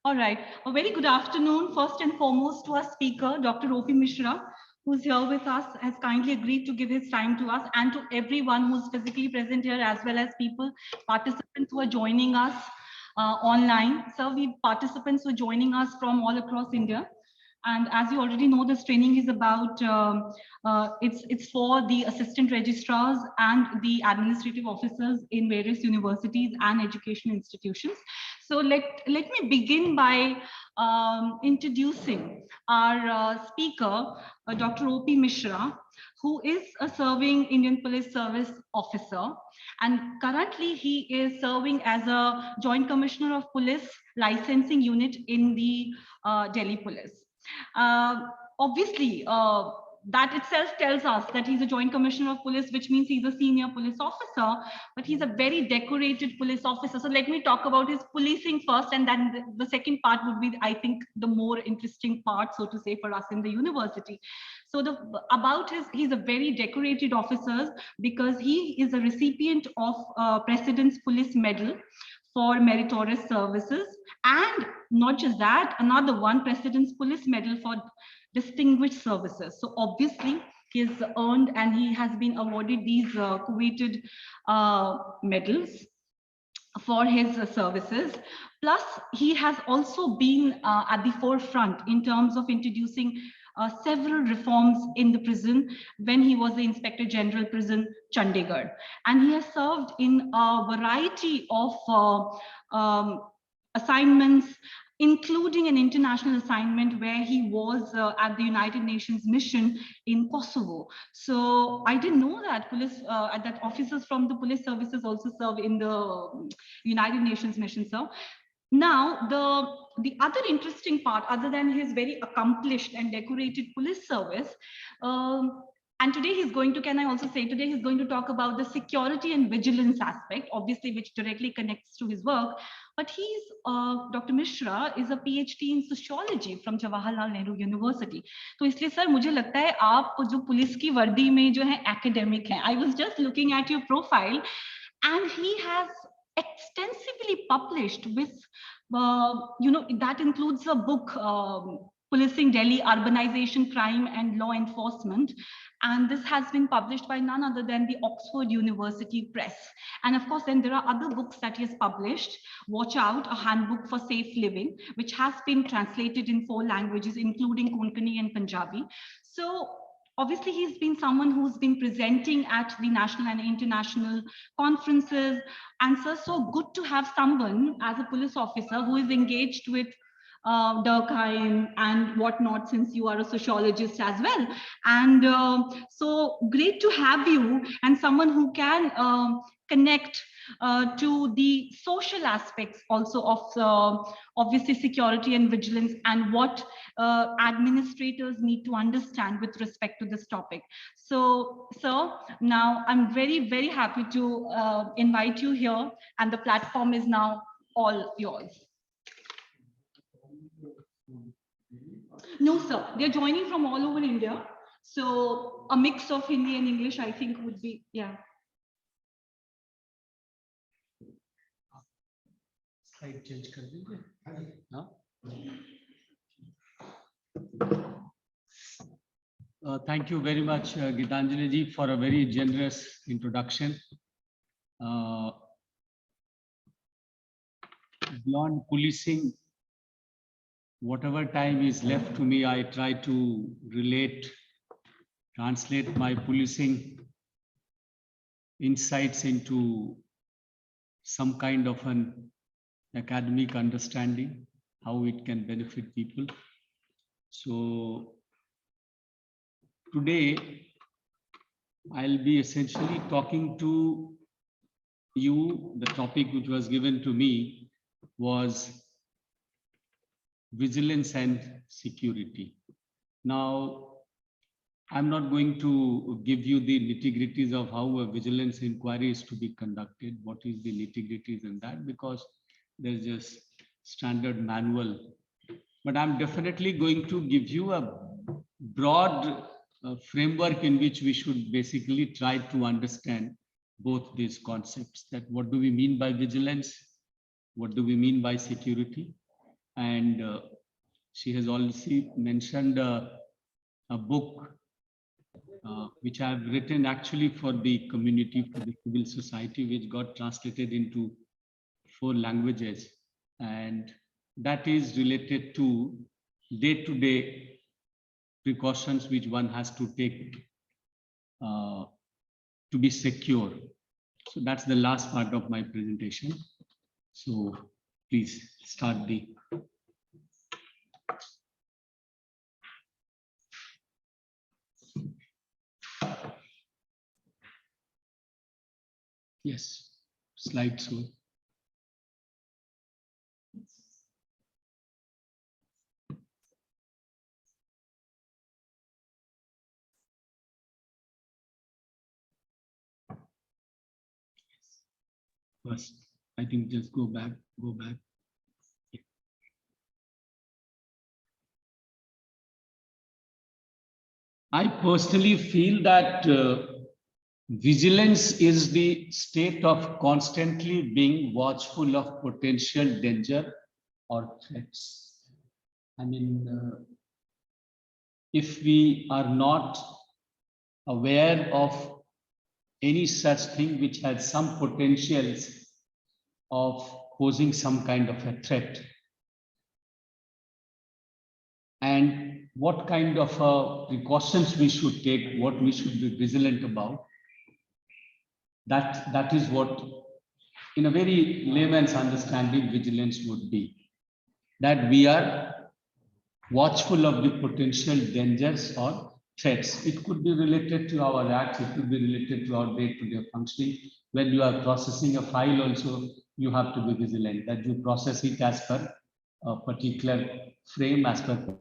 All right. A very good afternoon, first and foremost, to our speaker, Dr. O.P. Mishra, who's here with us, has kindly agreed to give his time to us, and to everyone who's physically present here, as well as participants who are joining us online. So we participants who are joining us from all across India. And as you already know, this training is about, it's for the assistant registrars and the administrative officers in various universities and education institutions. So let me begin by introducing our speaker, Dr. O.P. Mishra, who is a serving Indian Police Service officer. And currently he is serving as a Joint Commissioner of Police Licensing Unit in the Delhi Police. Obviously, that itself tells us that he's a Joint Commissioner of Police, which means he's a senior police officer, but he's a very decorated police officer. So let me talk about his policing first, and then the second part would be, I think, the more interesting part, so to say, for us in the university. So he's a very decorated officer because he is a recipient of President's Police Medal for meritorious services, and not just that, another one, President's Police Medal for distinguished services. So obviously he's earned and he has been awarded these coveted medals for his services. Plus, he has also been at the forefront in terms of introducing several reforms in the prison when he was the Inspector General Prison, Chandigarh. And he has served in a variety of assignments, including an international assignment where he was at the United Nations mission in Kosovo. So I didn't know that that officers from the police services also serve in the United Nations mission. So now, the other interesting part, other than his very accomplished and decorated police service, and today he's going to, can I also say, today he's going to talk about the security and vigilance aspect, obviously, which directly connects to his work. But Dr. Mishra is a PhD in sociology from Jawaharlal Nehru University. So इसलिए sir मुझे लगता है आप जो police की वर्दी में जो है academic हैं. I was just looking at your profile, and he has extensively published with, that includes a book, Policing Delhi, Urbanization, Crime and Law Enforcement. And this has been published by none other than the Oxford University Press. And of course, then there are other books that he has published. Watch Out, a handbook for safe living, which has been translated in 4 languages, including Konkani and Punjabi. So obviously, he's been someone who's been presenting at the national and international conferences. And so good to have someone as a police officer who is engaged with Durkheim and whatnot, since you are a sociologist as well. And so great to have you, and someone who can connect to the social aspects also of obviously security and vigilance, and what administrators need to understand with respect to this topic. So, sir, now I'm very, very happy to invite you here, and the platform is now all yours. No, sir, they're joining from all over India. So a mix of Hindi and English, I think, would be, yeah. Slide change kar denge? No? Thank you very much, Gitanjali ji, for a very generous introduction. Beyond policing, whatever time is left to me, I try to translate my policing insights into some kind of an academic understanding, how it can benefit people. So today, I'll be essentially talking to you. The topic which was given to me was vigilance and security. Now, I'm not going to give you the nitty-gritties of how a vigilance inquiry is to be conducted, what is the nitty-gritties in that, because there's just standard manual. But I'm definitely going to give you a broad framework in which we should basically try to understand both these concepts, that what do we mean by vigilance, what do we mean by security, and she has also mentioned a book which I have written actually for the community, for the civil society, which got translated into 4 languages. And that is related to day-to-day precautions which one has to take to be secure. So that's the last part of my presentation. So please start the. Yes, slideshow. First, I think just go back. I personally feel that vigilance is the state of constantly being watchful of potential danger or threats. I mean, if we are not aware of any such thing which has some potentials of posing some kind of a threat, and what kind of precautions we should take, what we should be vigilant about, that is what, in a very layman's understanding, vigilance would be. That we are watchful of the potential dangers or threats. It could be related to our acts, it could be related to our day-to-day functioning. When you are processing a file also, you have to be vigilant that you process it as per a particular frame, as per